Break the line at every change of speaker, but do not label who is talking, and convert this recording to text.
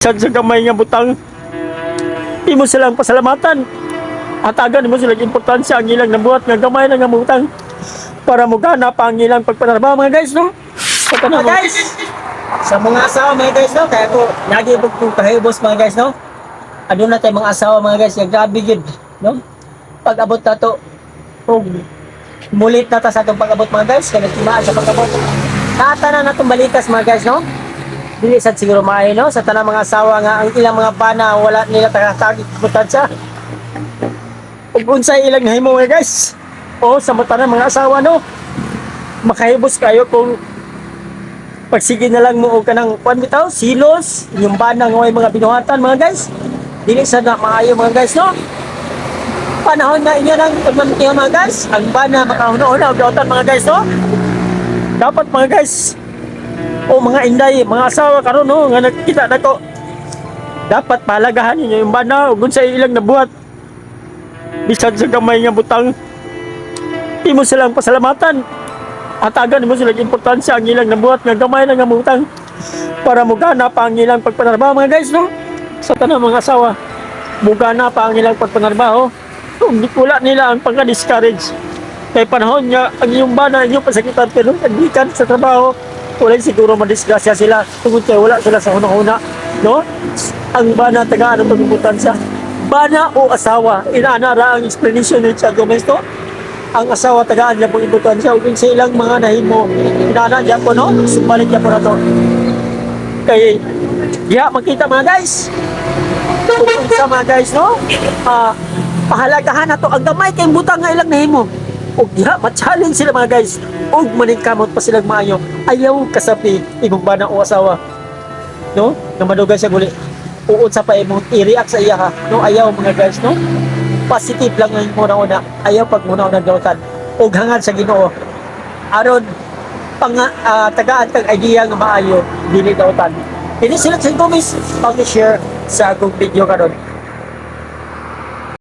Sa gamay nga butang, di mo silang pasalamatan. At agan mo silang importansya ang ilang nabuhat nga gamay na nga butang para mo gana pa ang ilang pagpanarba mga guys, no? Sa
Mga guys, sa mga asawa mga guys, no? Kaya ko, lagi po kong kahibos mga guys, no? Ano na tayo mga asawa mga guys, yung grabe yun, no? Pag-abot na to, mulit na ta sa itong pag-abot mga guys, kaya nagtimaan sa pag-abot. Tatanan na itong balikas mga guys, no? Dili sad siguro maayo, no? Sa tanang mga asawa nga, ang ilang mga bana, wala nila takatagit butansya.
ug unsay ilang nahimo mga guys. O sa mata ng mga asawa, no? Makahibos kayo kung pagsige na lang mo og kanang kwan bitaw, silos, yung bana nga may mga binuhatan mga guys. Dili sad na maayo mga guys, no? Panahon na inyo ng pagmamitihan mga guys. Ang bana makahuna-una og dautan mga guys, no? Dapat mga guys, o mga inday, mga asawa karon, no, nga nakita nako, dapat pahalagahan ninyo yung bana ug unsay ilang nabuhat. Bisan sa gamay nga butang, di mo silang pasalamatan. At agan mo silang importansya ang ilang nabuhat nga gamay na nga butang para mo gana pa ang ilang pagpanarbaho mga guys, no? Sa tanang mga asawa, mugana pa ang ilang pagpanarbaho. Kung wala nila ang pagka-discourage kay panahon nga ang iyong bana inyong pasakitan pero nagbikan sa trabaho, wala siguro madisgrasya sila tungkol kay wala sila sa hunang-huna, no? Ang bana tagaan ng importansya, bana o asawa, inaana ra ang explanation ni Chad Gomez, to. Ang asawa tagaan niya pong importansya ug sa ilang mga nahimo inaana niya po, no? Subalit niya po na to kay makita mga guys kung sa mga guys, no? Pahalagahan na to ang gamay kay butang nga ilang nahimo ug ma-challenge sila mga guys ug maningkamot pa silang maayo. Ayaw kasapi imong bana o asawa, no? Nga madugay siya guli uod sa pa imong i-react sa iya, ha, no? Ayaw mga guys, no? Positive lang ang muna-una, ayaw pag muna-una dautan ug hangad sa Ginoo aron tagaan kang idea nga maayo dili dautan. Ini sila sa comments pag-share sa akong video karon.